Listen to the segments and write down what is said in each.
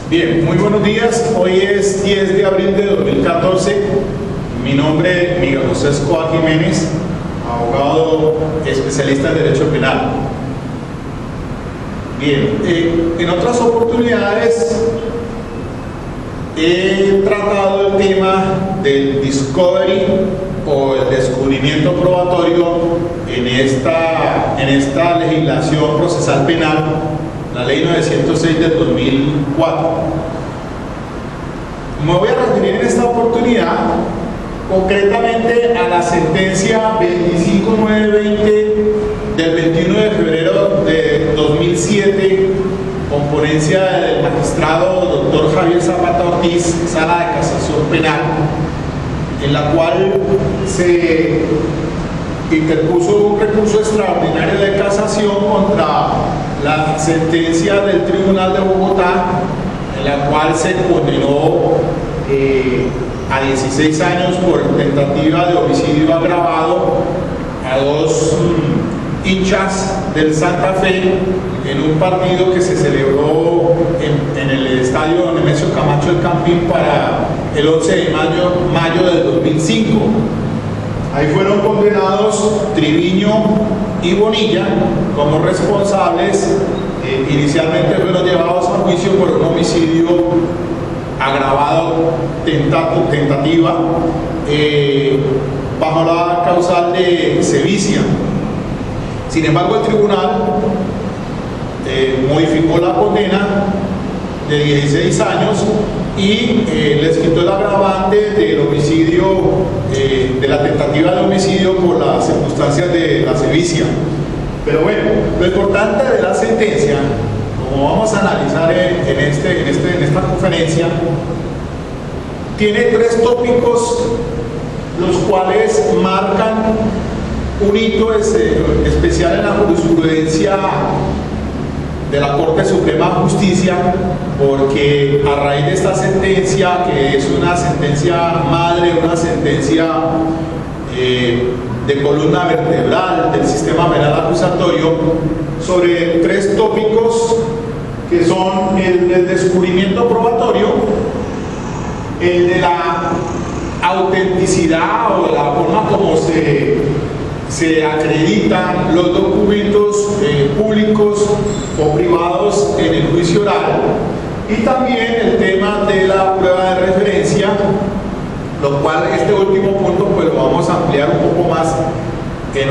Bien, muy buenos días. Hoy es 10 de abril de 2014. Mi nombre es Miguel José Escobar Jiménez, abogado especialista en Derecho Penal. Bien, en otras oportunidades he tratado el tema del discovery o el descubrimiento probatorio en esta legislación procesal penal, la ley 906 del 2004. Me voy a referir en esta oportunidad concretamente a la sentencia 25920 del 21 de febrero de 2007, con ponencia del magistrado doctor Javier Zapata Ortiz, Sala de Casación Penal, en la cual se interpuso un recurso extraordinario de casación contra la sentencia del Tribunal de Bogotá, en la cual se condenó a 16 años por tentativa de homicidio agravado a dos hinchas del Santa Fe en un partido que se celebró en el estadio Nemesio Camacho del Campín para el 11 de mayo del 2005. Ahí fueron condenados Triviño y Bonilla como responsables. Inicialmente fueron llevados a juicio por un homicidio agravado, tentativa, bajo la causal de sevicia. Sin embargo, el tribunal modificó la condena de 16 años y les quitó el agravante del homicidio, de la tentativa de homicidio por las circunstancias de la sevicia. Pero bueno, lo importante de la sentencia, como vamos a analizar en esta conferencia, tiene tres tópicos los cuales marcan un hito especial en la jurisprudencia de la Corte Suprema de Justicia, porque a raíz de esta sentencia, que es una sentencia madre, una sentencia de columna vertebral del sistema penal acusatorio, sobre tres tópicos que son el del descubrimiento probatorio, el de la autenticidad o la forma como se acreditan los documentos públicos o privados en el juicio oral, y también el tema de la prueba de referencia, lo cual este último punto pues lo vamos a ampliar un poco más en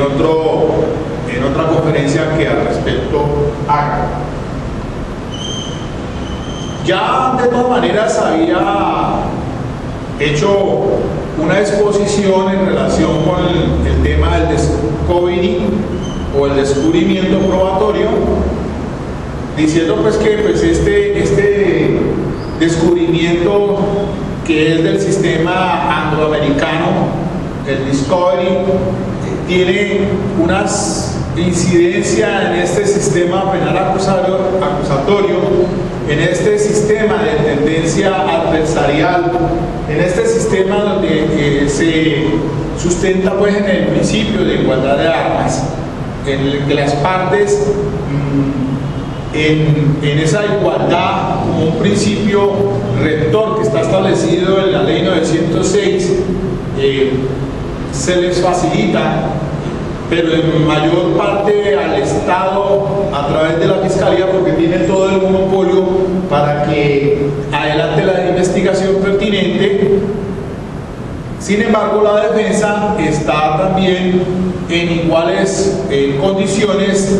otra conferencia que al respecto haga. Ya de todas maneras había hecho una exposición en relación con el tema del discovery o el descubrimiento probatorio, diciendo pues que pues este descubrimiento, que es del sistema angloamericano, el discovery, tiene unas incidencias en este sistema penal acusatorio, en este sistema de tendencia adversarial, en este sistema donde se sustenta pues en el principio de igualdad de armas, en el que las partes en esa igualdad, como un principio rector que está establecido en la ley 906, se les facilita, pero en mayor parte al Estado a través de la Fiscalía, porque tiene todo el monopolio para que adelante la investigación pertinente. Sin embargo, la defensa está también en iguales condiciones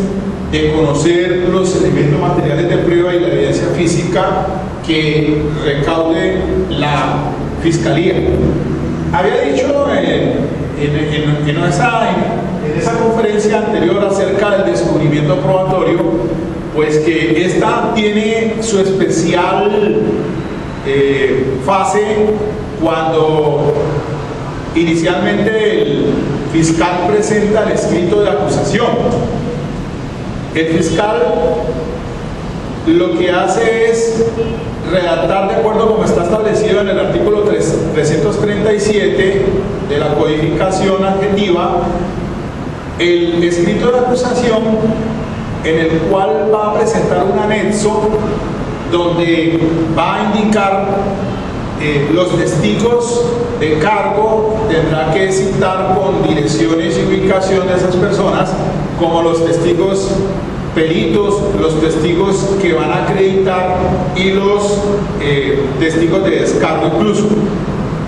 de conocer los elementos materiales de prueba y la evidencia física que recaude la Fiscalía. Había dicho en esa conferencia anterior acerca del descubrimiento probatorio, pues que esta tiene su especial fase cuando inicialmente el fiscal presenta el escrito de acusación. El fiscal lo que hace es redactar de acuerdo como está establecido en el artículo 337 de la codificación adjetiva el escrito de acusación, en el cual va a presentar un anexo donde va a indicar los testigos de cargo, tendrá que citar con direcciones y ubicación de esas personas, como los testigos peritos, los testigos que van a acreditar y los testigos de descargo incluso.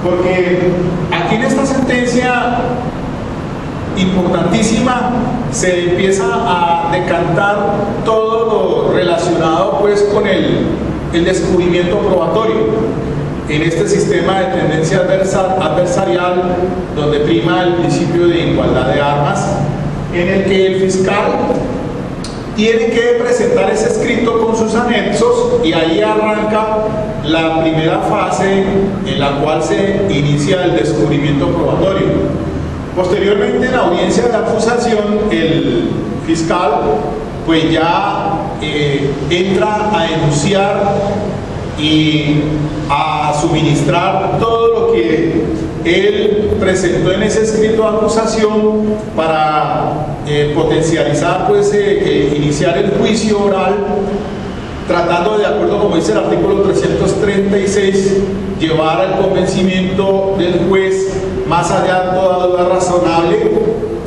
Porque aquí en esta sentencia importantísima se empieza a decantar todo lo relacionado pues con el descubrimiento probatorio en este sistema de tendencia adversarial, donde prima el principio de igualdad de armas, en el que el fiscal tiene que presentar ese escrito con sus anexos, y ahí arranca la primera fase en la cual se inicia el descubrimiento probatorio. Posteriormente, en la audiencia de acusación, el fiscal pues ya entra a enunciar y a suministrar todo lo que él presentó en ese escrito de acusación para potencializar, pues iniciar el juicio oral, tratando, de acuerdo como dice el artículo 336, llevar al convencimiento del juez más allá de toda duda razonable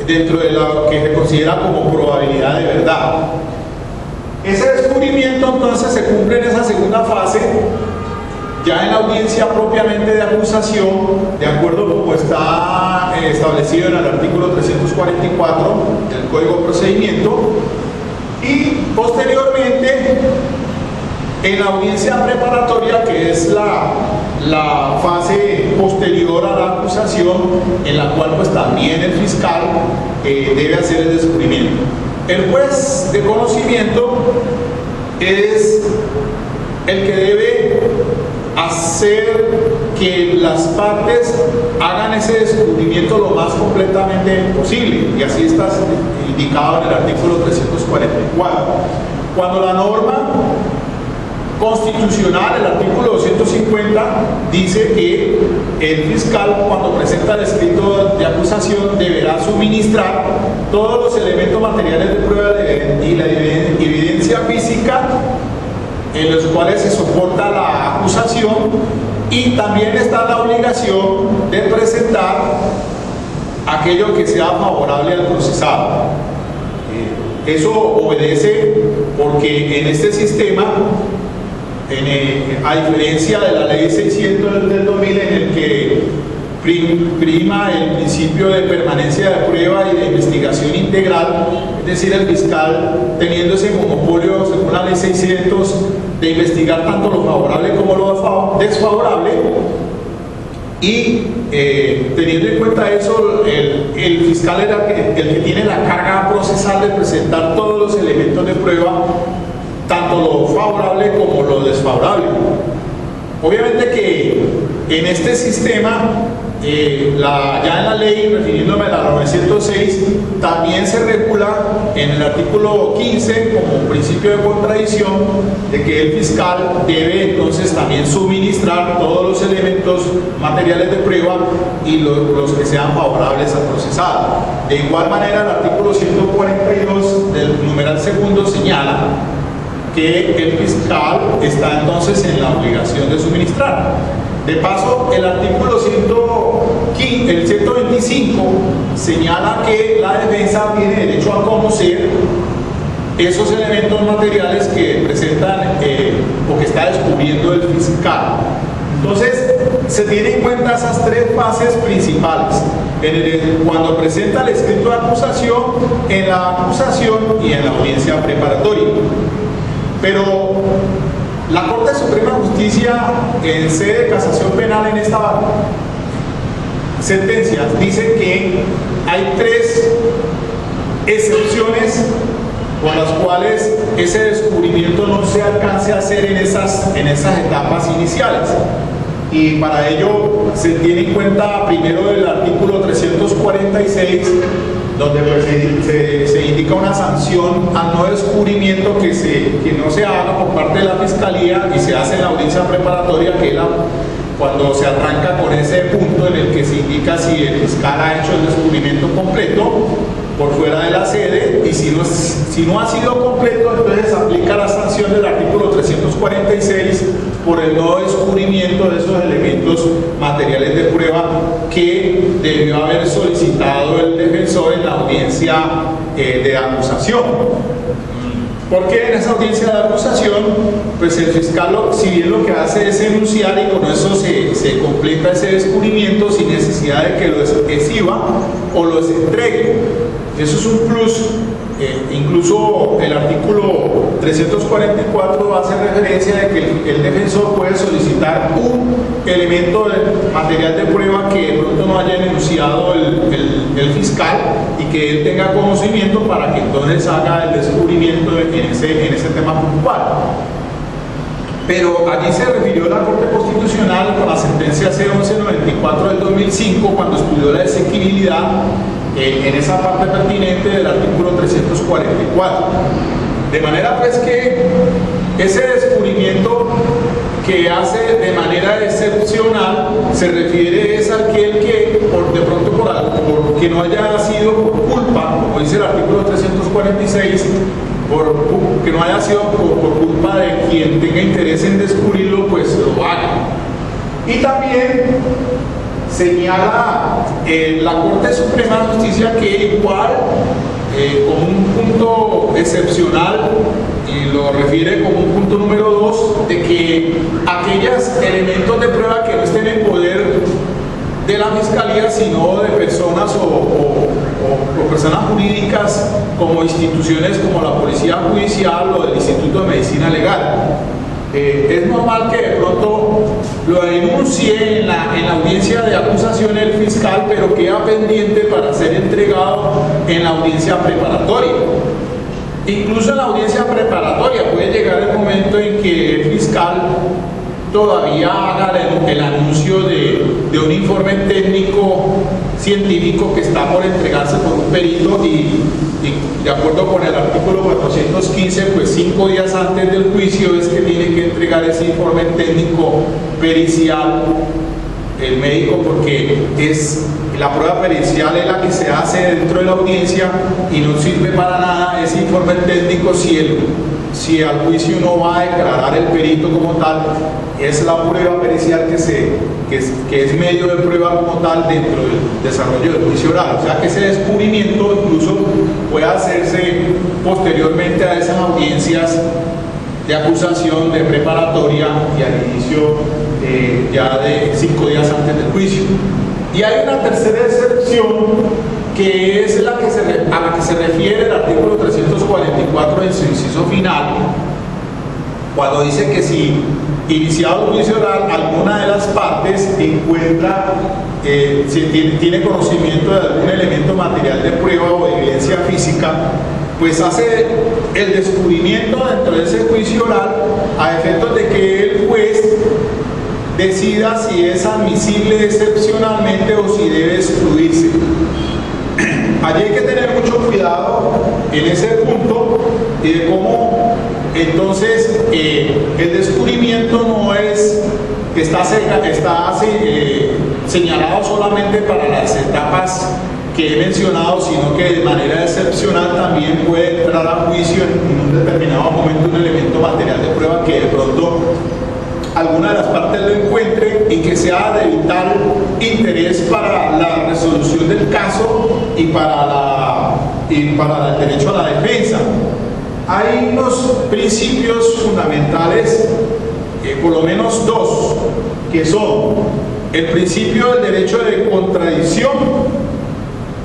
dentro de lo que se considera como probabilidad de verdad. Ese descubrimiento entonces se cumple en esa segunda fase, ya en la audiencia propiamente de acusación, de acuerdo como está establecido en el artículo 344 del Código de Procedimiento, y posteriormente en la audiencia preparatoria, que es la fase posterior a la acusación, en la cual pues también el fiscal debe hacer el descubrimiento. El juez de conocimiento es el que debe hacer que las partes hagan ese descubrimiento lo más completamente posible, y así está indicado en el artículo 344. Cuando la norma constitucional, el artículo 250, dice que el fiscal, cuando presenta el escrito de acusación, deberá suministrar todos los elementos materiales de prueba y la evidencia física en los cuales se soporta la acusación, y también está la obligación de presentar aquello que sea favorable al procesado. Eso obedece porque en este sistema, a diferencia de la ley 600 del 2000, en el que prima el principio de permanencia de prueba y de investigación integral, es decir, el fiscal teniendo ese monopolio, según la ley 600, de investigar tanto lo favorable como lo desfavorable, y teniendo en cuenta eso, el fiscal era el que tiene la carga procesal de presentar todos los elementos de prueba, tanto lo favorable como lo desfavorable. Obviamente que en este sistema, ya en la ley, refiriéndome a la 906, también se regula en el artículo 15 como principio de contradicción de que el fiscal debe entonces también suministrar todos los elementos materiales de prueba y los que sean favorables al procesado. De igual manera, el artículo 142 del numeral segundo señala que el fiscal está entonces en la obligación de suministrar. De paso, el artículo 125 señala que la defensa tiene derecho a conocer esos elementos materiales que presentan o que está descubriendo el fiscal. Entonces, se tienen en cuenta esas tres fases principales: cuando presenta el escrito de acusación, en la acusación y en la audiencia preparatoria. Pero la Corte Suprema de Justicia, en sede de casación penal, en esta sentencia dice que hay tres excepciones por las cuales ese descubrimiento no se alcance a hacer en esas etapas iniciales, y para ello se tiene en cuenta primero el artículo 346, donde se indica una sanción al no descubrimiento que no se haga por parte de la Fiscalía y se hace en la audiencia preparatoria, que es cuando se arranca con ese punto en el que se indica si el fiscal ha hecho el descubrimiento completo. por fuera de la sede, y si no ha sido completo, entonces aplica la sanción del artículo 346 por el no descubrimiento de esos elementos materiales de prueba que debió haber solicitado el defensor en la audiencia de acusación. Porque en esa audiencia de acusación, pues el fiscal, si bien lo que hace es enunciar, y con eso se completa ese descubrimiento sin necesidad de que lo exhiba o lo entregue. Eso es un plus. Incluso el artículo 344 hace referencia de que el defensor puede solicitar un elemento de material de prueba que de pronto no haya enunciado el fiscal y que él tenga conocimiento para que entonces haga el descubrimiento en ese tema puntual. Pero allí se refirió la Corte Constitucional con la sentencia C-1194 del 2005 cuando estudió la exequibilidad en esa parte pertinente del artículo 344. De manera pues que ese descubrimiento que hace de manera excepcional se refiere es a aquel que de pronto porque no haya sido por culpa, como dice el artículo 346, que no haya sido por culpa de quien tenga interés en descubrirlo, pues lo haga. Y también señala la Corte Suprema de Justicia que igual, como un punto excepcional, y lo refiere como un punto número 2, de que aquellos elementos de prueba que no estén en poder de la Fiscalía, sino de personas o personas jurídicas como instituciones como la Policía Judicial o el Instituto de Medicina Legal. Es normal que de pronto lo denuncie en la audiencia de acusación el fiscal, pero queda pendiente para ser entregado en la audiencia preparatoria. Incluso en la audiencia preparatoria puede llegar el momento en que el fiscal todavía haga el anuncio de un informe técnico científico que está por entregarse por un perito y de acuerdo con el artículo 415, pues 5 días antes del juicio es que tiene que entregar ese informe técnico pericial el médico, porque la prueba pericial es la que se hace dentro de la audiencia y no sirve para nada ese informe técnico si al juicio no va a declarar el perito como tal. Es la prueba pericial que es medio de prueba como tal dentro del desarrollo del juicio oral. O sea que ese descubrimiento incluso puede hacerse posteriormente a esas audiencias de acusación, de preparatoria y al inicio ya de 5 días antes del juicio. Y hay una tercera excepción que es a la que se refiere el artículo 344 en su inciso final, cuando dice que si iniciado el juicio oral alguna de las partes encuentra, tiene conocimiento de algún elemento material de prueba o de evidencia física, pues hace el descubrimiento dentro de ese juicio oral a efectos de que el juez decida si es admisible excepcionalmente o si debe excluirse. Allí hay que tener mucho cuidado en ese punto y de cómo entonces el descubrimiento no es que está señalado solamente para las etapas que he mencionado, sino que de manera excepcional también puede entrar a juicio en un determinado momento un elemento material de prueba que de pronto alguna de las partes lo encuentre y que sea de vital interés para la resolución del caso y para el derecho a la defensa. Hay unos principios fundamentales, por lo menos 2, que son el principio del derecho de contradicción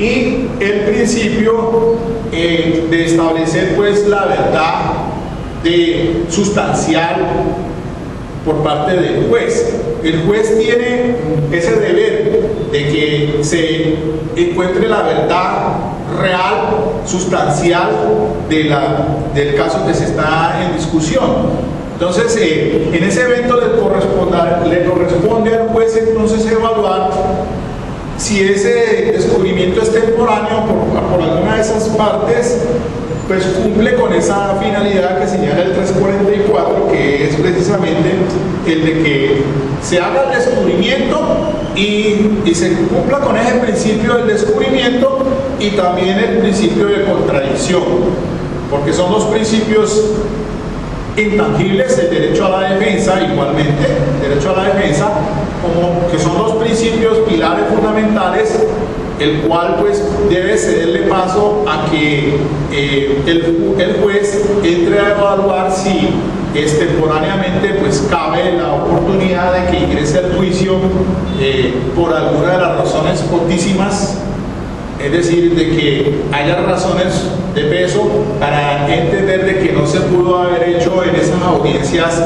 y el principio de establecer pues la verdad sustancial por parte del juez. El juez tiene ese deber de que se encuentre la verdad real, sustancial del caso que se está en discusión. Entonces, en ese evento le corresponde al juez entonces evaluar si ese descubrimiento es temporáneo por alguna de esas partes, pues cumple con esa finalidad que señala el 344, que es precisamente el de que se haga el descubrimiento y se cumpla con ese principio del descubrimiento y también el principio de contradicción, porque son dos principios intangibles, el derecho a la defensa igualmente, el derecho a la defensa, como que son dos principios pilares fundamentales, el cual pues debe cederle paso a que el juez entre a evaluar si extemporáneamente pues cabe la oportunidad de que ingrese al juicio por alguna de las razones fortísimas, es decir, de que haya razones de peso para entender de que no se pudo haber hecho en esas audiencias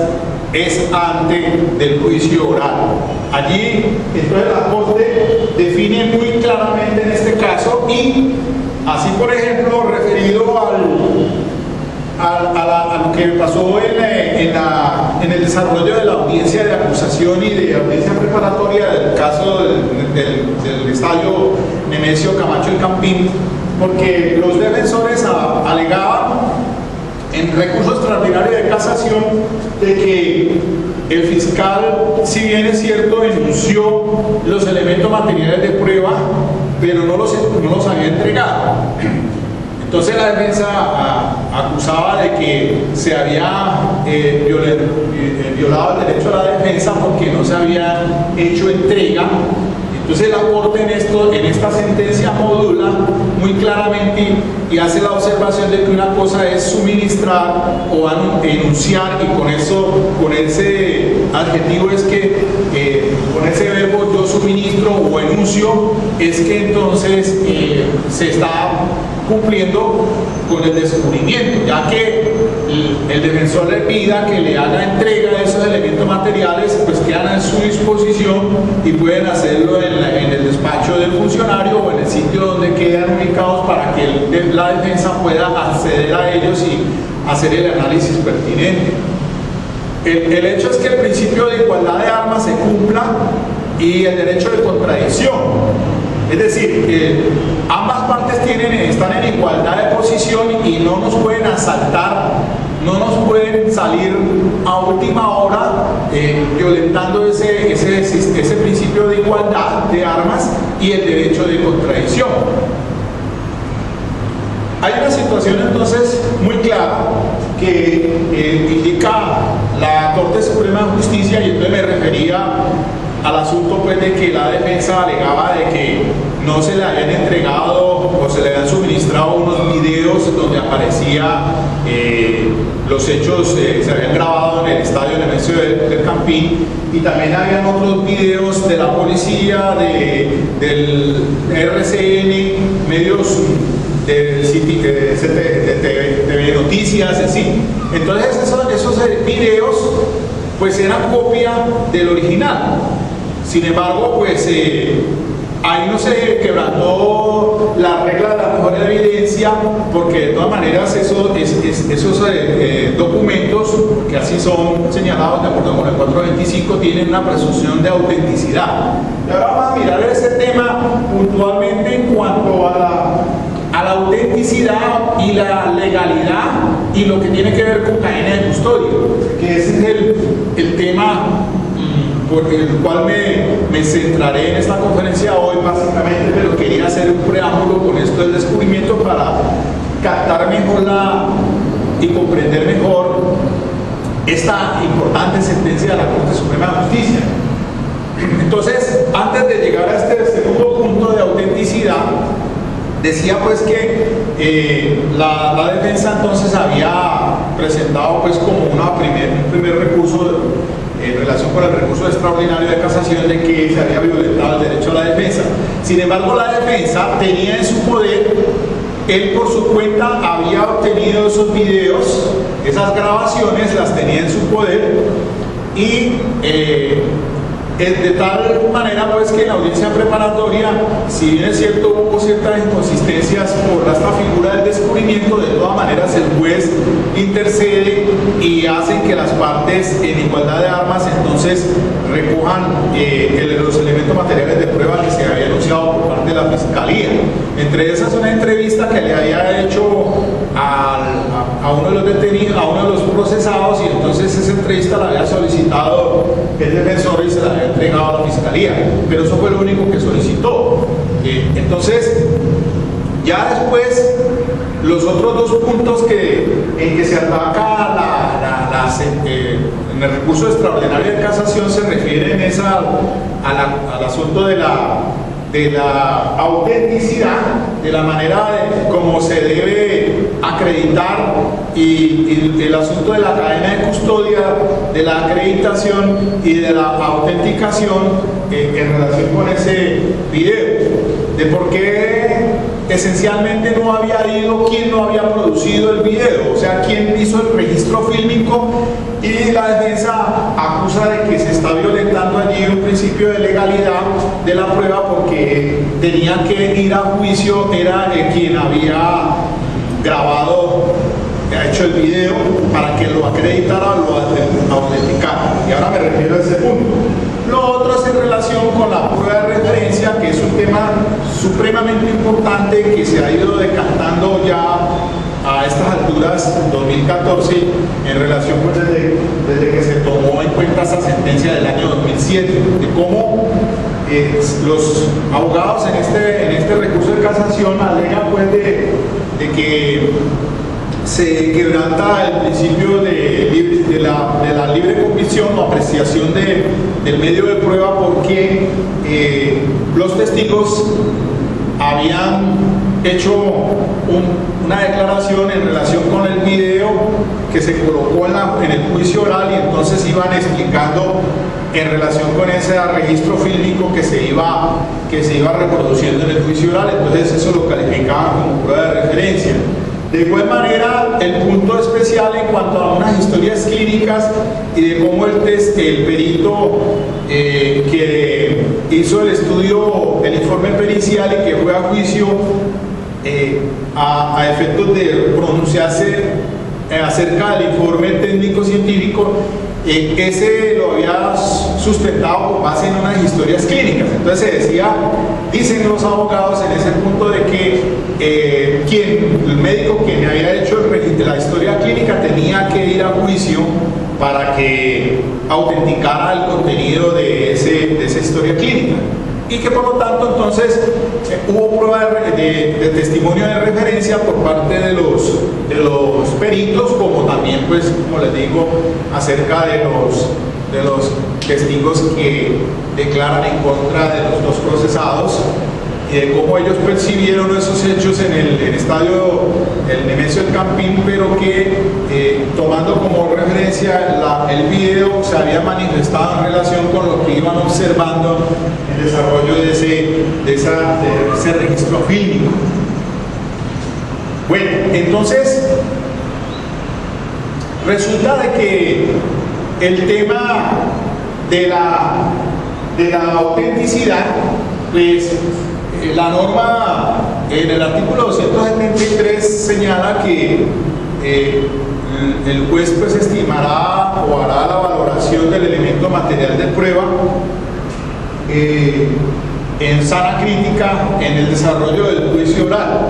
es antes del juicio oral. Allí, entonces la Corte define muy claramente en este caso, y así por ejemplo, referido a lo que pasó en el desarrollo de la audiencia de acusación y de audiencia preparatoria del caso del estadio Nemesio Camacho y Campín, porque los defensores alegaban en recurso extraordinario de casación de que el fiscal, si bien es cierto, enunció los elementos materiales de prueba, pero no los había entregado. Entonces la defensa acusaba de que se había violado el derecho a la defensa porque no se había hecho entrega. Entonces la Corte en esta sentencia modula muy claramente y hace la observación de que una cosa es suministrar o enunciar, y con ese adjetivo es que con ese verbo yo suministro o enuncio, es que entonces se está cumpliendo con el descubrimiento, ya que el defensor le pida que le haga entrega de esos elementos materiales, pues quedan a su disposición y pueden hacerlo en el despacho del funcionario o en el sitio donde quedan ubicados para que la defensa pueda acceder a ellos y hacer el análisis pertinente. El hecho es que el principio de igualdad de armas se cumpla y el derecho de contradicción. Es decir, ambas partes están en igualdad de posición y no nos pueden asaltar, no nos pueden salir a última hora violentando ese principio de igualdad de armas y el derecho de contradicción. Hay una situación entonces muy clara que indica la Corte Suprema de Justicia, y entonces me refería al asunto pues de que la defensa alegaba de que no se le habían entregado o se le habían suministrado unos videos donde aparecía los hechos, se habían grabado en el estadio Nemesio del Campín, y también habían otros videos de la policía, del RCN, medios de TV Noticias, así. Entonces esos videos pues eran copia del original. Sin embargo, pues ahí no se quebrantó la regla de la mejor evidencia, porque de todas maneras esos documentos, que así son señalados de acuerdo con el 425, tienen una presunción de autenticidad. Y ahora vamos a mirar ese tema puntualmente en cuanto a la autenticidad y la legalidad y lo que tiene que ver con cadena de custodia, que ese es el tema por el cual me centraré en esta conferencia hoy básicamente, pero quería hacer un preámbulo con esto del descubrimiento para captar mejor y comprender mejor esta importante sentencia de la Corte Suprema de Justicia. Entonces, antes de llegar a este segundo punto de autenticidad, decía pues que la defensa entonces había presentado pues como un primer recurso en relación con el recurso extraordinario de casación de que se había violentado el derecho a la defensa. Sin embargo, la defensa tenía en su poder, él por su cuenta había obtenido esos videos, esas grabaciones las tenía en su poder, y de tal manera pues que en la audiencia preparatoria, si bien es cierto hubo ciertas inconsistencias por esta figura del descubrimiento, de todas maneras el juez intercede y hace que las partes en igualdad de armas entonces recojan los elementos materiales de prueba que se había anunciado por parte de la Fiscalía. Entre esas una entrevista que le había hecho a uno de los detenidos, a uno de los procesados, y entonces esa entrevista la había solicitado el defensor y se la había entregado a la Fiscalía, pero eso fue lo único que solicitó. Entonces Ya después, los otros dos puntos en que se ataca en el recurso extraordinario de casación se refieren al asunto de la autenticidad, de la manera como se debe acreditar y el asunto de la cadena de custodia, de la acreditación y de la autenticación en relación con ese video, de por qué esencialmente no había ido quien no había producido el video, o sea, quien hizo el registro fílmico, y la defensa acusa de que se está violentando allí un principio de legalidad de la prueba porque tenía que ir a juicio, era quien había grabado, hecho el video, para que lo acreditara, lo autenticara. Y ahora me refiero a ese punto. Lo otro es en relación con la prueba de referencia, que es un tema supremamente importante que se ha ido decantando ya a estas alturas, 2014, en relación pues desde que se tomó en cuenta esta sentencia del año 2007, de cómo los abogados en este recurso de casación alegan pues de que se quebranta el principio de la libre convicción o apreciación del medio de prueba porque los testigos habían hecho una declaración en relación con el video que se colocó en el juicio oral, y entonces iban explicando en relación con ese registro fílmico que se iba reproduciendo en el juicio oral, entonces eso lo calificaban como prueba de referencia. De igual manera, el punto especial en cuanto a unas historias clínicas y de cómo el perito que hizo el estudio, el informe pericial y que fue a juicio a efectos de pronunciarse acerca del informe técnico-científico, ese lo había sustentado con base en unas historias clínicas. Entonces dicen los abogados en ese punto de que el médico quien había hecho la historia clínica tenía que ir a juicio para que autenticara el contenido de esa historia clínica, y que por lo tanto entonces hubo prueba de testimonio de referencia por parte de los peritos, como también pues, como les digo, acerca de los testigos que declaran en contra de los dos procesados, y de cómo ellos percibieron esos hechos en el estadio el Nemesio del Campín, pero que tomando como referencia el video se había manifestado en relación con lo que iban observando el desarrollo de ese registro fílmico. Bueno, entonces resulta de que el tema de la autenticidad, pues la norma en el artículo 273 señala que el juez pues estimará o hará la valoración del elemento material de prueba en sana crítica en el desarrollo del juicio oral.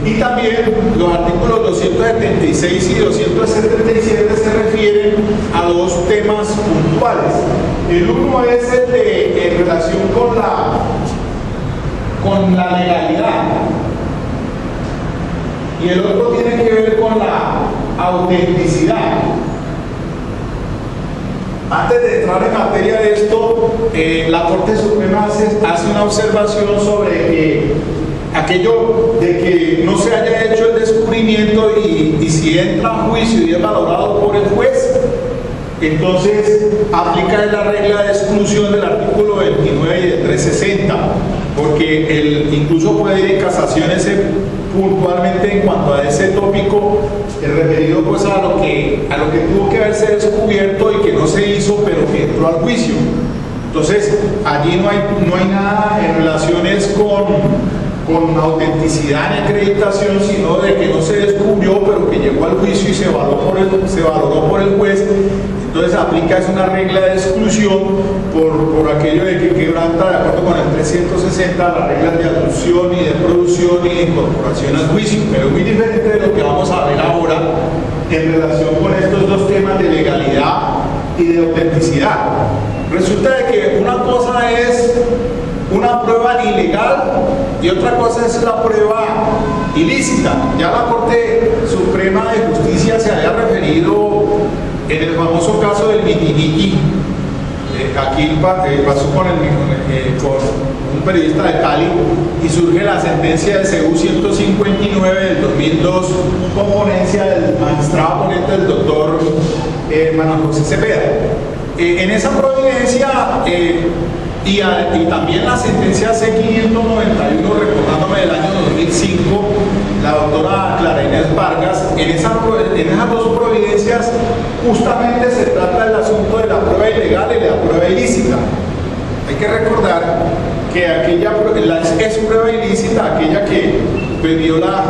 Y también los artículos 276 y 277 se refieren a dos temas puntuales. El uno es el en relación con la legalidad, y el otro tiene que ver con la autenticidad. Antes de entrar en materia de esto, la Corte Suprema hace una observación sobre aquello de que no se haya hecho el descubrimiento y si entra a juicio y es valorado por el juez, entonces aplica la regla de exclusión del artículo 29 y del 360, porque incluso puede ir en casación puntualmente en cuanto a ese tópico referido pues a lo que tuvo que haberse descubierto y que no se hizo pero que entró al juicio. Entonces allí no hay nada en relaciones con autenticidad ni acreditación, sino de que no se descubrió pero que llegó al juicio y se valoró por el juez. Entonces aplica una regla de exclusión por aquello de que quebranta, de acuerdo con el 360, las reglas de aducción y de producción y de incorporación al juicio. Pero es muy diferente de lo que vamos a ver ahora en relación con estos dos temas de legalidad y de autenticidad. Resulta de que una cosa es una prueba ilegal y otra cosa es la prueba ilícita. Ya la Corte Suprema de Justicia se había referido en el famoso caso del Miti-Miti. Aquí pasó con un periodista de Cali y surge la sentencia del CU 159 del 2002 con ponencia del magistrado ponente del doctor Manuel José Cepeda. En esa providencia y también la sentencia C591, recordándome del año 2005, la doctora Clara Inés Vargas, en esas dos providencias justamente se trata del asunto de la prueba ilegal y de la prueba ilícita. Hay que recordar que la es prueba ilícita aquella que viola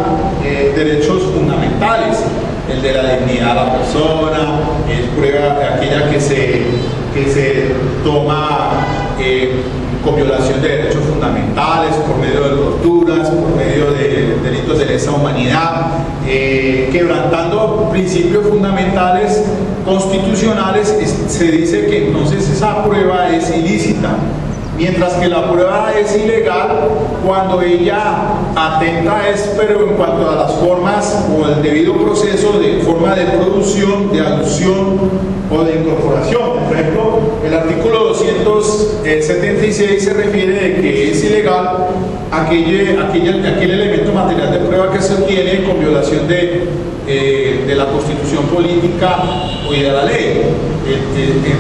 derechos fundamentales, el de la dignidad de la persona, es prueba aquella que se toma con violación de derechos fundamentales, por medio de torturas, por medio de delitos de lesa humanidad, quebrantando principios fundamentales constitucionales. Se dice que entonces esa prueba es ilícita, mientras que la prueba es ilegal cuando ella atenta pero en cuanto a las formas o el debido proceso de forma de producción, de aducción o de incorporación. Por ejemplo, el artículo 276 se refiere de que es ilegal aquel elemento material de prueba que se obtiene con violación de la Constitución política o de la ley.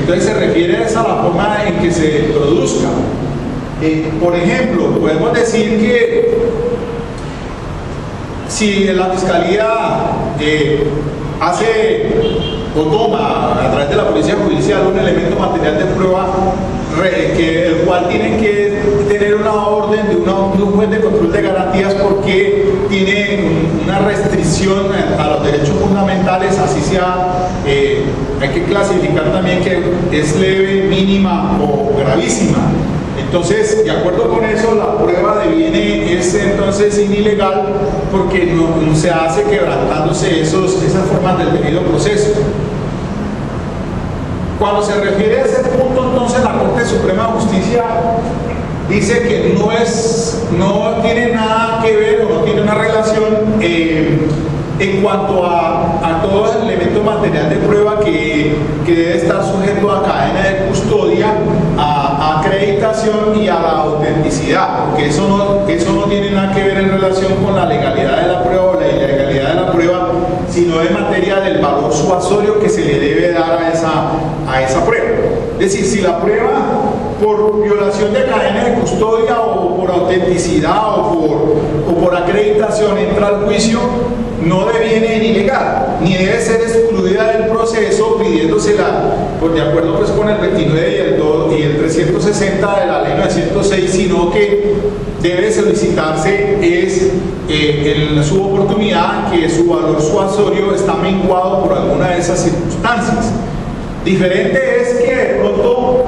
Entonces se refiere a la forma en que se produzca. Por ejemplo, podemos decir que si la Fiscalía hace o toma a través de la Policía Judicial un elemento material de prueba el cual tiene que tener una orden de un juez de control de garantías porque tiene una restricción a los derechos fundamentales, así sea, hay que clasificar también que es leve, mínima o gravísima. Entonces, de acuerdo con eso, la prueba es entonces ilegal porque no se hace quebrantándose esas formas del debido proceso. Cuando se refiere a ese punto, entonces la Corte Suprema de Justicia dice que no tiene nada que ver o no tiene una relación en cuanto a todo el elemento material de prueba que debe estar sujeto a cadena de custodia, a acreditación y a la autenticidad, porque eso no tiene nada que ver en relación con la legalidad de la prueba o la ilegalidad de la prueba, sino en materia del valor suasorio que se le debe dar a esa prueba. Es decir, si la prueba por violación de cadena de custodia o por autenticidad o por acreditación entra al juicio, no deviene en ilegal, ni debe ser excluida del proceso pidiéndosela de acuerdo pues con el 29 y el 360 de la ley 906, sino que debe solicitarse en su oportunidad que su valor suasorio está menguado por alguna de esas circunstancias. Diferente es que de pronto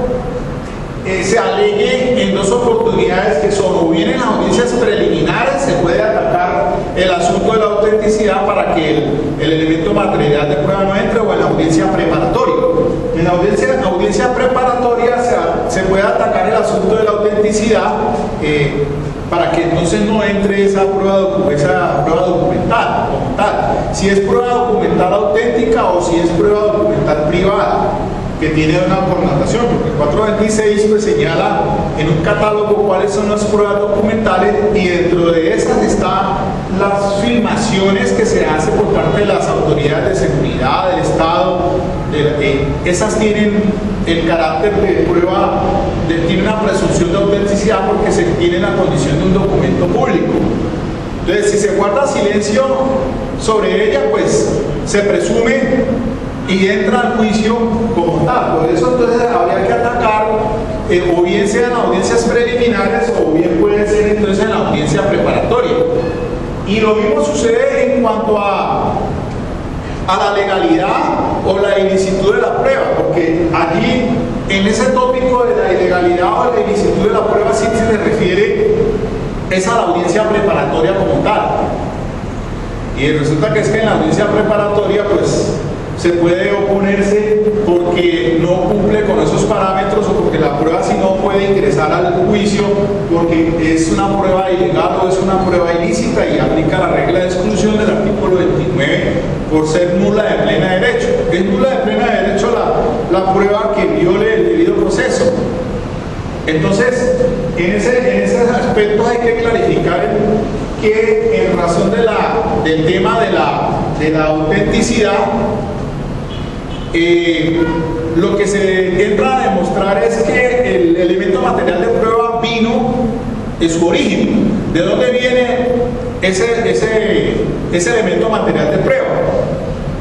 se alegue en dos oportunidades que son o bien en las audiencias preliminares se puede atacar el asunto de la autenticidad para que el elemento material de prueba no entre, o en la audiencia preparatoria. En la audiencia preparatoria se puede atacar el asunto de la autenticidad para que entonces no entre esa prueba documental como tal. Si es prueba documental auténtica o si es prueba documental privada, que tiene una connotación, porque el 426 pues señala en un catálogo cuáles son las pruebas documentales, y dentro de esas están las filmaciones que se hacen por parte de las autoridades de seguridad del Estado. Esas tienen el carácter de prueba, tiene una presunción de autenticidad porque se tiene la condición de un documento público. Entonces, si se guarda silencio sobre ella, pues se presume y entra al juicio como tal. Por eso entonces habría que atacar o bien sea en audiencias preliminares o bien puede ser entonces en la audiencia preparatoria. Y lo mismo sucede en cuanto a la legalidad o la ilicitud de la prueba, porque allí en ese tópico de la ilegalidad o la ilicitud de la prueba sí se le refiere es a la audiencia preparatoria como tal. Y resulta que es que en la audiencia preparatoria pues se puede oponerse porque no cumple con esos parámetros o porque la prueba si no puede ingresar al juicio porque es una prueba ilegal ilícita y aplica la regla de exclusión del artículo 29 por ser nula de plena derecho. Es nula de plena derecho la prueba que viole el debido proceso. Entonces, en ese aspecto hay que clarificar que en razón del tema de la autenticidad, lo que se entra a demostrar es que el elemento material de prueba vino de su origen. ¿De dónde viene ese elemento material de prueba?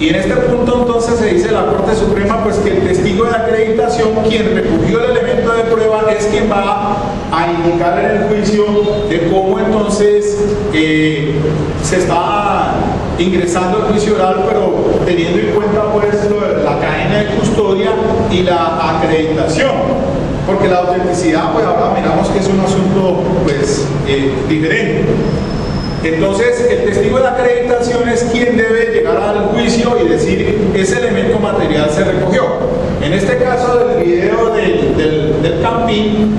Y en este punto entonces se dice la Corte Suprema pues que el testigo de acreditación, quien recogió el elemento de prueba, es quien va a indicar en el juicio de cómo entonces se está ingresando al juicio oral, pero teniendo en cuenta pues la cadena de custodia y la acreditación, porque la autenticidad pues ahora miramos que es un asunto pues diferente. Entonces, el testigo de la acreditación es quien debe llegar al juicio y decir ese elemento material se recogió. En este caso del video del Campín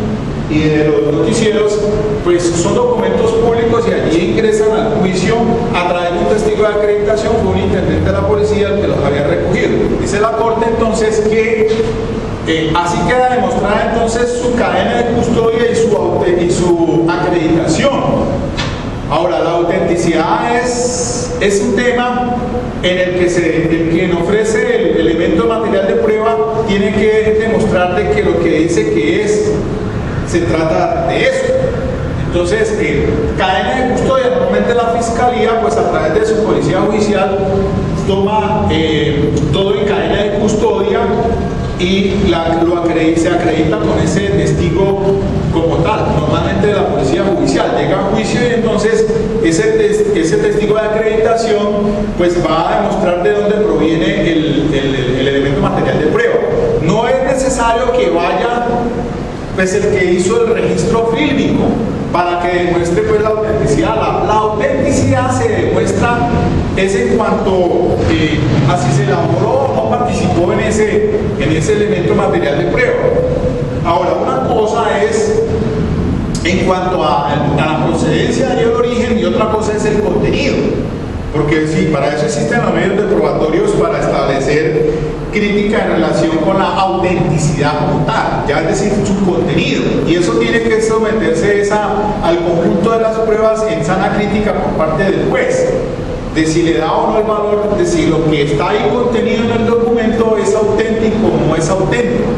y de los noticieros, pues son documentos públicos y allí ingresan al juicio a través de un testigo de acreditación, fue un intendente de la policía el que los había recogido. Dice la Corte entonces que así queda demostrada entonces su cadena de custodia y su acreditación. Ahora, la autenticidad es un tema en el que quien ofrece el elemento material de prueba tiene que demostrar de que lo que dice que es, se trata de eso. Entonces, cadena de custodia, normalmente la Fiscalía, pues a través de su policía judicial, toma todo en cadena de custodia y se acredita con ese testigo como tal, normalmente de la policía judicial. Llega a juicio y entonces ese testigo de acreditación pues va a demostrar de dónde proviene el elemento material de prueba. No es necesario que vaya pues el que hizo el registro fílmico para que demuestre pues la autenticidad. La autenticidad se demuestra es en cuanto a si se elaboró o no participó en ese elemento material de prueba. Ahora, una cosa es en cuanto a la procedencia y el origen, y otra cosa es el contenido. Porque sí, para eso existen los medios de probatorios para establecer crítica en relación con la autenticidad como tal, ya es decir, su contenido. Y eso tiene que someterse al conjunto de las pruebas en sana crítica por parte del juez, de si le da o no el valor, de si lo que está ahí contenido en el documento es auténtico o no es auténtico.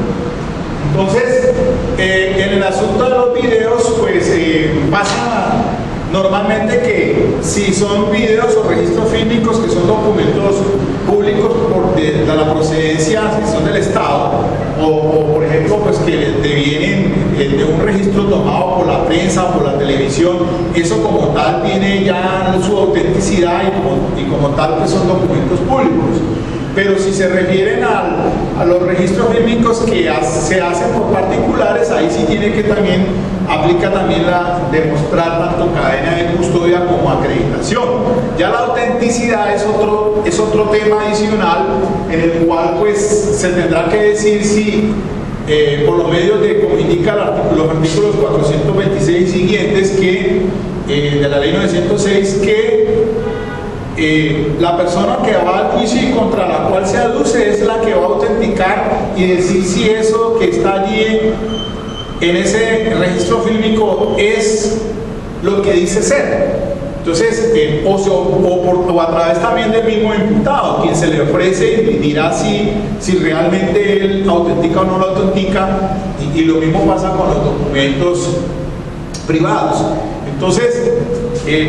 Entonces, en el asunto de los videos, pues pasa normalmente que si son videos o registros fílmicos que son documentos públicos de la procedencia, si son del Estado, o por ejemplo pues que devienen de un registro tomado por la prensa, por la televisión, eso como tal tiene ya su autenticidad y como tal pues son documentos públicos. Pero si se refieren a los registros fílmicos que se hacen por particulares, ahí sí tiene que aplica también demostrar tanto cadena de custodia como acreditación. Ya la autenticidad es otro tema adicional en el cual pues se tendrá que decir si por los medios de, como indica los artículos 426 y siguientes de la ley 906, que la persona que va al juicio y contra la cual se aduce es la que va a autenticar y decir si eso que está allí en ese registro fílmico es lo que dice ser. Entonces, o a través también del mismo imputado, quien se le ofrece y dirá si realmente él autentica o no lo autentica, y lo mismo pasa con los documentos privados. Entonces,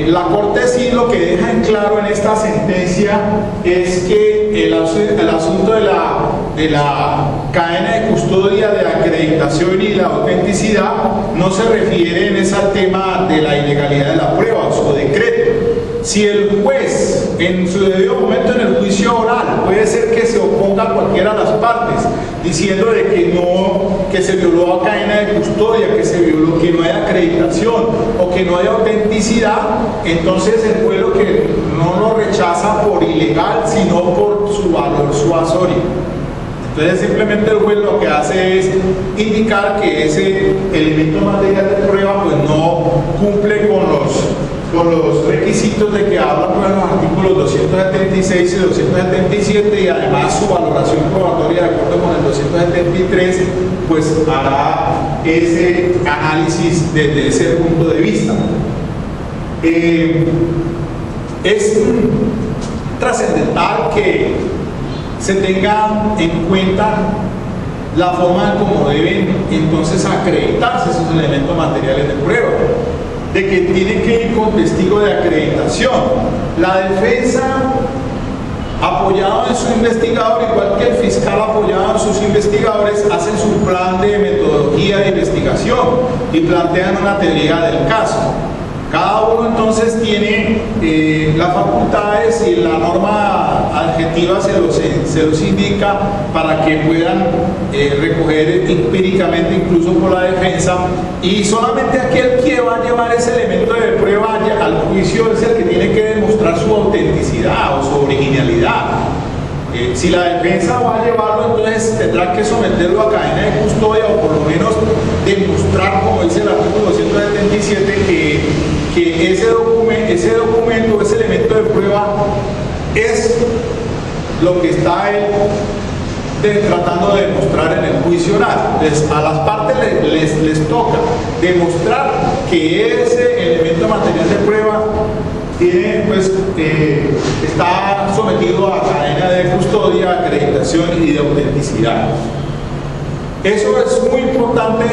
la Corte sí lo que deja en claro en esta sentencia es que el asunto de la cadena de custodia, de acreditación y la autenticidad no se refiere en ese tema de la ilegalidad de la prueba o su decreto. Si el juez en su debido momento en el juicio oral puede ser que se oponga a cualquiera de las partes diciendo de que se violó la cadena de custodia, que se violó, que no hay acreditación o que no hay autenticidad, entonces el juez lo que no lo rechaza por ilegal sino por su valor suasorio. Entonces simplemente el juez lo que hace es indicar que ese elemento material de prueba pues no cumple con los requisitos de que hablan pues, los artículos 276 y 277 y además su valoración probatoria de acuerdo con el 273 pues hará ese análisis desde ese punto de vista. Es trascendental que se tenga en cuenta la forma en cómo deben entonces acreditarse esos elementos materiales de prueba, de que tienen que ir con testigo de acreditación. La defensa, apoyado en su investigador, igual que el fiscal apoyado en sus investigadores, hacen su plan de metodología de investigación y plantean una teoría del caso. Cada uno entonces tiene las facultades y la norma adjetiva se los indica para que puedan recoger empíricamente incluso por la defensa, y solamente aquel que va a llevar ese elemento de prueba al juicio es el que tiene que demostrar su autenticidad o su originalidad. Si la defensa va a llevarlo, entonces tendrá que someterlo a cadena de custodia o por lo menos demostrar, como dice el artículo 277, que ese documento, ese elemento de prueba es lo que está él tratando de demostrar en el juicio oral. A las partes les toca demostrar que ese elemento material de prueba tiene, pues, está sometido a cadena de custodia, acreditación y de autenticidad. Eso es muy importante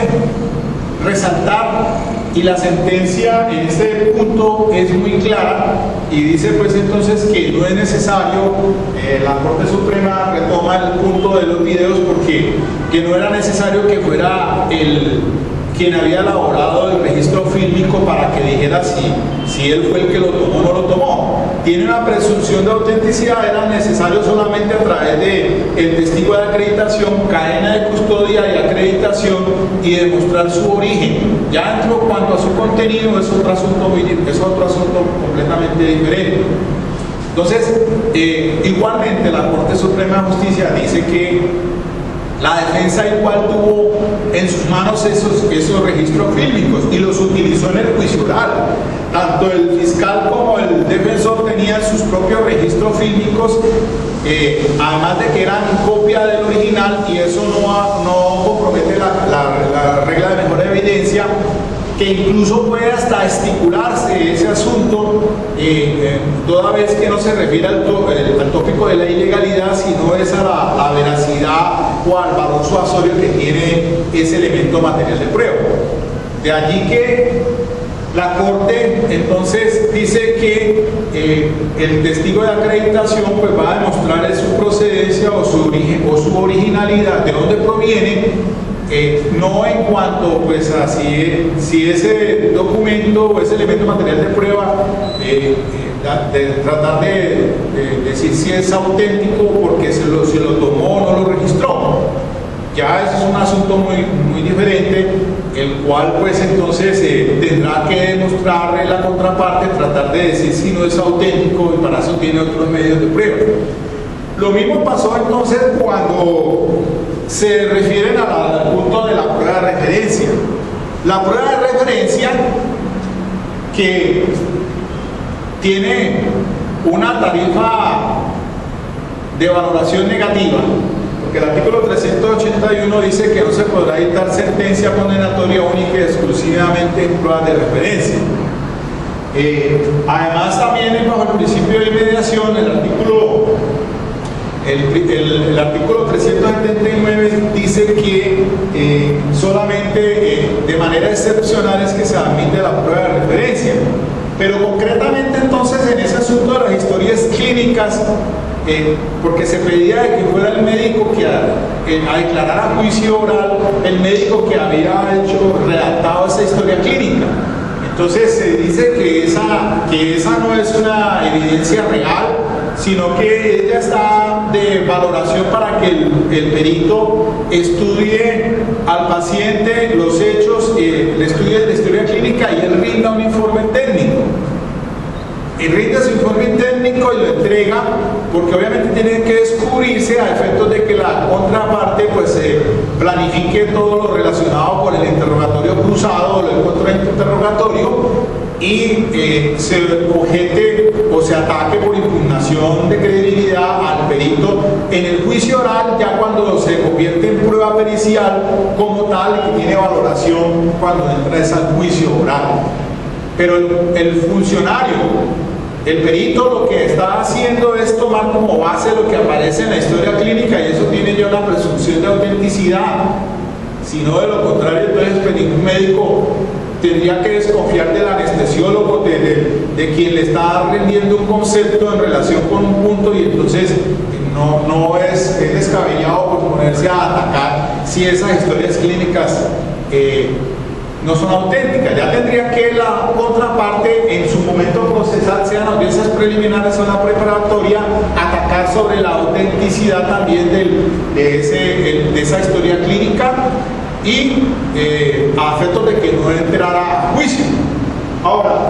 resaltar, y la sentencia en este punto es muy clara y dice pues entonces que no es necesario, la Corte Suprema retoma el punto de los videos porque que no era necesario que fuera quien había elaborado el registro fílmico para que dijera si él fue el que lo tomó o no lo tomó. Tiene una presunción de autenticidad, era necesario solamente a través de el testigo de acreditación, cadena de custodia y acreditación y demostrar su origen. Ya en cuanto a su contenido es otro asunto completamente diferente. Entonces, igualmente la Corte Suprema de Justicia dice que la defensa igual tuvo en sus manos esos registros fílmicos y los utilizó en el juicio oral. Tanto el fiscal como el defensor tenían sus propios registros fílmicos, además de que eran copia del original, y eso no compromete la regla de mejor evidencia, que incluso puede hasta estipularse ese asunto, toda vez que no se refiere al tópico de la ilegalidad, sino es a la veracidad o al valor suasorio que tiene ese elemento material de prueba. De allí que la Corte entonces dice que el testigo de acreditación pues va a demostrar su procedencia o su origen o su originalidad, de dónde proviene. No en cuanto pues a si ese documento o ese elemento material de prueba tratar de decir si es auténtico porque se lo tomó o no lo registró. Ya eso es un asunto muy diferente, el cual pues entonces tendrá que demostrarle la contraparte, tratar de decir si no es auténtico, y para eso tiene otros medios de prueba. Lo mismo pasó entonces cuando se refieren al punto de la prueba de referencia. La prueba de referencia, que tiene una tarifa de valoración negativa, porque el artículo 381 dice que no se podrá dictar sentencia condenatoria única y exclusivamente en pruebas de referencia. Además, también bajo el principio de inmediación, el artículo 379 dice que solamente de manera excepcional es que se admite la prueba de referencia. Pero concretamente entonces en ese asunto de las historias clínicas, porque se pedía de que fuera el médico que a declarar a juicio oral, el médico que había redactado esa historia clínica. Entonces se dice que esa no es una evidencia real, sino que ella está de valoración para que el perito estudie al paciente los hechos, le estudie la historia clínica y él rinda un informe técnico. y rinde su informe técnico y lo entrega, porque obviamente tiene que descubrirse a efectos de que la contraparte pues planifique todo lo relacionado con el interrogatorio cruzado o el contrainterrogatorio y se objete o se ataque por impugnación de credibilidad al perito en el juicio oral, ya cuando se convierte en prueba pericial como tal y que tiene valoración cuando entra al juicio oral. Pero el funcionario, el perito, lo que está haciendo es tomar como base lo que aparece en la historia clínica, y eso tiene ya una presunción de autenticidad. Si no, de lo contrario, entonces pues, ningún médico tendría que desconfiar del anestesiólogo, de quien le está rendiendo un concepto en relación con un punto, y entonces no es descabellado por ponerse a atacar si esas historias clínicas no son auténticas. Ya tendría que la contraparte en su momento procesal, sean audiencias preliminares o la preparatoria, atacar sobre la autenticidad también de esa historia clínica y a efectos de que no entrara a juicio. Ahora,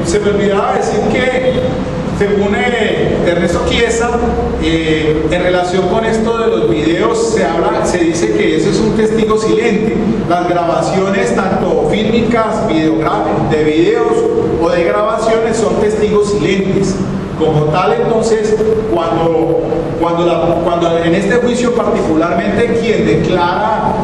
se me olvidaba decir que según Ernesto Chiesa, en relación con esto de los videos, se dice que eso es un testigo silente. Las grabaciones, tanto fílmicas, de videos o de grabaciones, son testigos silentes. Como tal, entonces, cuando en este juicio particularmente quien declara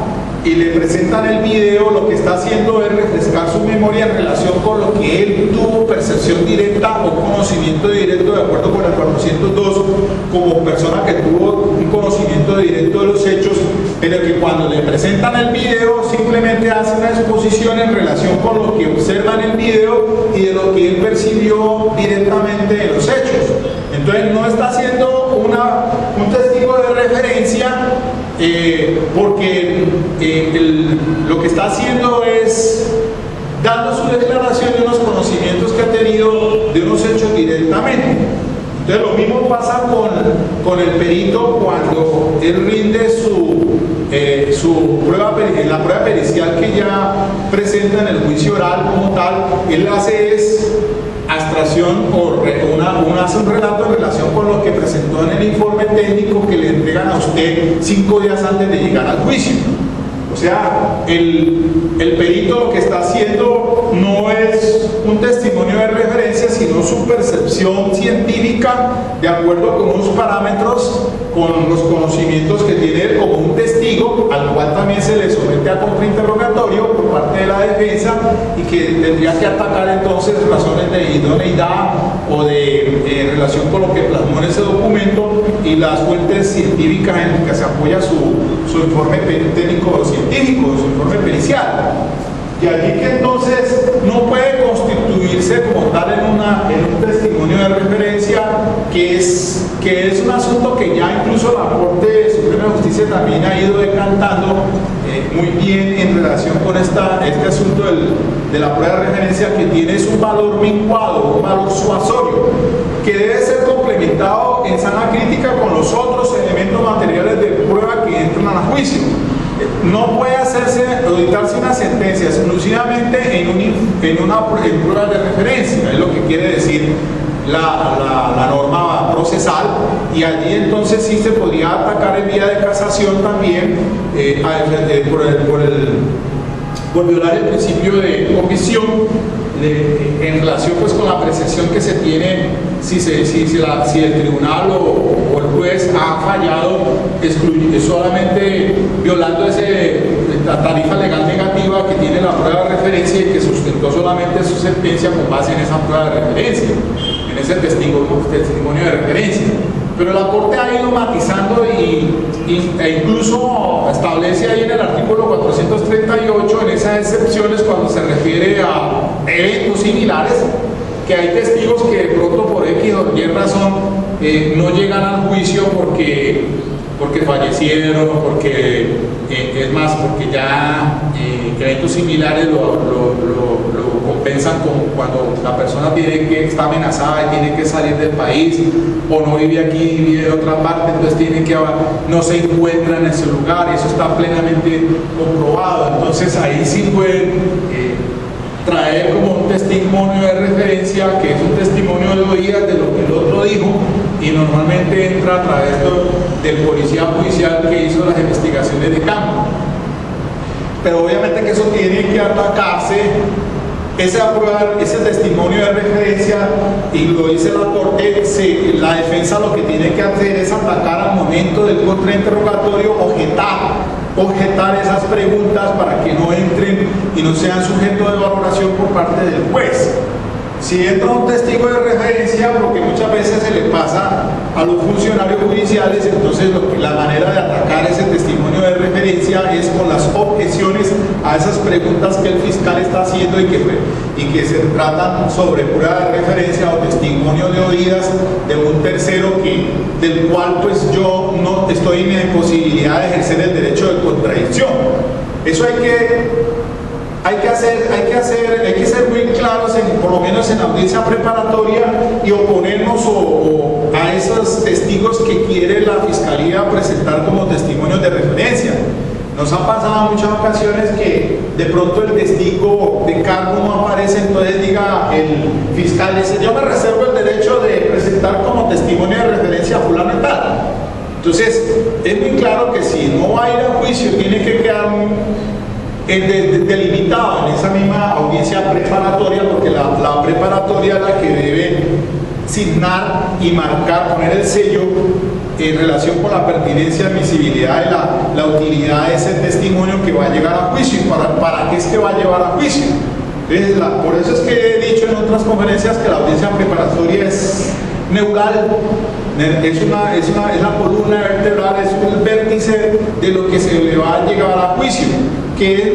y le presentan el video, lo que está haciendo es refrescar su memoria en relación con lo que él tuvo percepción directa o conocimiento directo, de acuerdo con el 402, como persona que tuvo un conocimiento directo de los hechos, pero que cuando le presentan el video simplemente hace una exposición en relación con lo que observa en el video y de lo que él percibió directamente en los hechos. Entonces no está haciendo un testigo de referencia, porque lo que está haciendo es dando su declaración de unos conocimientos que ha tenido de unos hechos directamente. Entonces lo mismo pasa con el perito cuando él rinde la prueba pericial que ya presenta en el juicio oral como tal. Él hace abstracción o hace un relato en relación con lo que presentó en el informe técnico que le entregan a usted 5 días antes de llegar al juicio. O sea, el perito lo que está haciendo no es un testimonio de referencia, sino su percepción científica de acuerdo con unos parámetros, con los conocimientos que tiene él como un testigo, al cual también se le somete a contrainterrogatorio por parte de la defensa, y que tendría que atacar entonces razones de idoneidad o de relación con lo que plasmó en ese documento y las fuentes científicas en las que se apoya su informe técnico científico, su informe pericial. Y allí que entonces no puede constituirse como tal en un testimonio de referencia, que es un asunto que ya incluso la Corte Suprema de Justicia también ha ido decantando muy bien en relación con este asunto de la prueba de referencia, que tiene un valor mincuado, un valor suasorio, que debe ser complementado en sana crítica con los otros elementos materiales de prueba que entran a juicio. No puede auditarse una sentencia exclusivamente en pruebas de referencia, es lo que quiere decir la norma procesal, y allí entonces sí se podría atacar en vía de casación también por violar el principio de omisión en relación pues con la apreciación que se tiene si el tribunal o el juez ha fallado solamente violando la tarifa legal negativa que tiene la prueba de referencia y que sustentó solamente su sentencia con base en esa prueba de referencia, en ese testimonio de referencia. Pero la Corte ha ido matizando e incluso establece ahí en el artículo 438, en esas excepciones cuando se refiere a eventos similares, que hay testigos que de pronto por X o Y razón no llegan al juicio porque fallecieron, o porque ya eventos similares lo compensan cuando la persona está amenazada y tiene que salir del país, o no vive aquí, vive en otra parte, entonces no se encuentra en ese lugar, y eso está plenamente comprobado. Entonces ahí sí pueden traer como un testimonio de referencia, que es un testimonio de oídas de lo que el otro dijo, y normalmente entra a través del policía judicial que hizo las investigaciones de campo. Pero obviamente que eso tiene que atacarse, ese testimonio de referencia, y lo dice la Corte, la defensa lo que tiene que hacer es atacar al momento del contrainterrogatorio, objetar esas preguntas para que no entren y no sean sujetos de valoración por parte del juez. Si entra un testigo de referencia, porque muchas veces se le pasa a los funcionarios judiciales, entonces la manera de atacar ese testimonio de referencia es con las objeciones a esas preguntas que el fiscal está haciendo y que se tratan sobre pura de referencia o testimonio de oídas de un tercero del cual pues yo no estoy en la imposibilidad de ejercer el derecho de contradicción. Eso hay que ser muy claros, por lo menos en la audiencia preparatoria, y oponernos a esos testigos que quiere la Fiscalía presentar como testimonios de referencia. Nos ha pasado en muchas ocasiones que de pronto el testigo de cargo no aparece, entonces diga el fiscal, dice, yo me reservo el derecho de presentar como testimonio de referencia a fulano y tal. Entonces, es muy claro que si no va a ir a juicio, tiene que quedar delimitado en esa misma audiencia preparatoria, porque la preparatoria es la que debe signar y marcar, poner el sello en relación con la pertinencia, admisibilidad de la utilidad de ese testimonio que va a llegar a juicio. ¿Y para qué es que va a llevar a juicio? Entonces, por eso es que he dicho en otras conferencias que la audiencia preparatoria es neural, es la columna vertebral, es el vértice de lo que se le va a llegar a juicio, que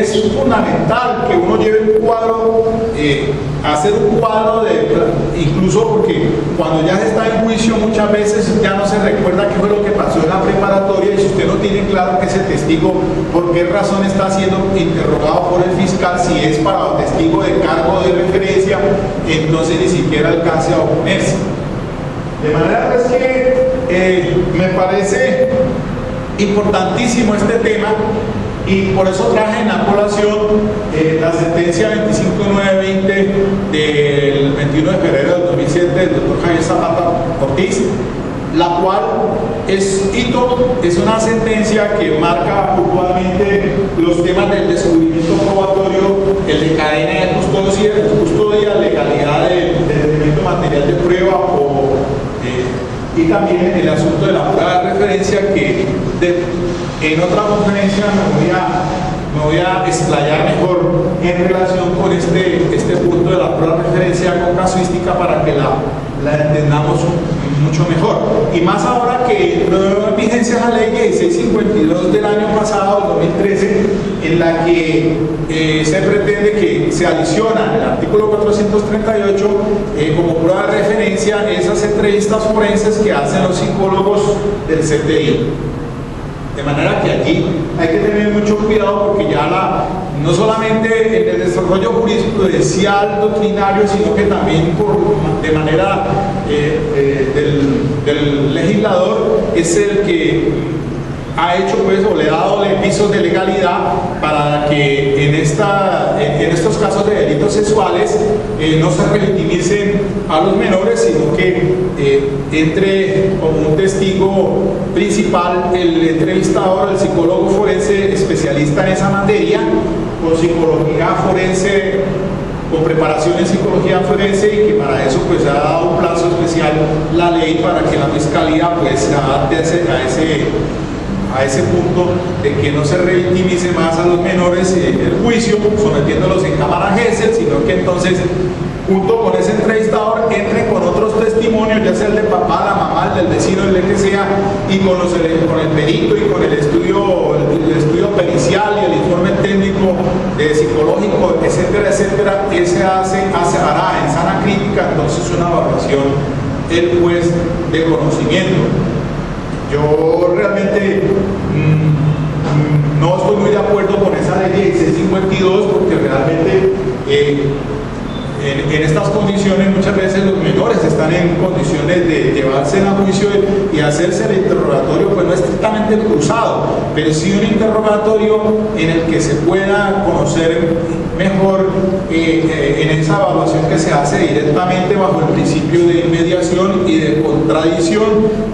es fundamental que uno lleve un cuadro, hacer un cuadro incluso porque cuando ya se está en juicio muchas veces ya no se recuerda qué fue lo que pasó en la preparatoria, y si usted no tiene claro que ese testigo por qué razón está siendo interrogado por el fiscal, si es para testigo de cargo de referencia, entonces ni siquiera alcance a oponerse. De manera pues que me parece importantísimo este tema, y por eso traje en la colación la sentencia 25920 del 21 de febrero del 2007 del doctor Javier Zapata Ortiz, la cual es una sentencia que marca puntualmente los temas del descubrimiento probatorio, el de cadena de custodia, legalidad del elemento material de prueba y también el asunto de la prueba de referencia, que en otra conferencia me voy a explayar mejor en relación con este punto de la prueba de referencia con casuística para que la entendamos mucho mejor. Y más ahora que entró en vigencia la ley 1652 del año pasado, del 2013, en la que se pretende que se adiciona el artículo 438 como prueba de referencia esas entrevistas forenses que hacen los psicólogos del CTI. De manera que aquí hay que tener mucho cuidado, porque ya no solamente en el desarrollo jurisprudencial doctrinario, sino que también de manera del legislador es el que ha hecho pues, o le ha dado pisos de legalidad para que en estos casos de delitos sexuales no se revitimicen a los menores, sino que entre como un testigo principal el entrevistador, el psicólogo forense especialista en esa materia, con psicología forense, con preparación en psicología forense, y que para eso pues ha dado un plazo especial la ley para que la fiscalía pues se adapte a ese punto de que no se revictimice más a los menores en el juicio, sometiéndolos en cámara Gesell, sino que entonces, junto con ese entrevistador, entren con otros testimonios, ya sea el de papá, la mamá, el del vecino, el de que sea, y con el perito y con el estudio pericial y el informe técnico psicológico, etcétera, etcétera. Hará en sana crítica entonces una evaluación el juez de conocimiento. Yo realmente no estoy muy de acuerdo con esa ley 1652, porque realmente en estas condiciones muchas veces los menores están en condiciones de llevarse a juicio y hacerse el interrogatorio, pues no es perfectamente cruzado, pero sí un interrogatorio en el que se pueda conocer mejor en esa evaluación que se hace directamente bajo el principio de inmediación y de contradicción,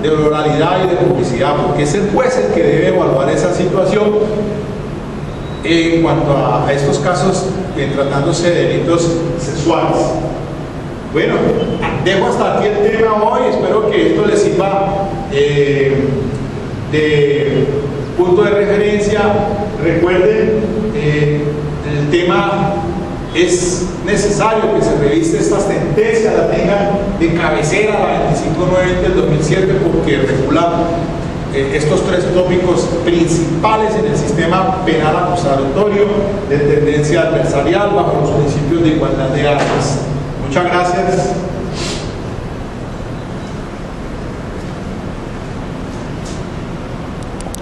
de oralidad y de publicidad, porque es el juez el que debe evaluar esa situación en cuanto a estos casos tratándose de delitos sexuales. Bueno, dejo hasta aquí el tema hoy, espero que esto les sirva de punto de referencia. Recuerden, el tema es necesario que se revise esta sentencia, la tengan de cabecera, la 25920 del 2007, porque regula estos tres tópicos principales en el sistema penal acusatorio de tendencia adversarial bajo los principios de igualdad de armas. Muchas gracias.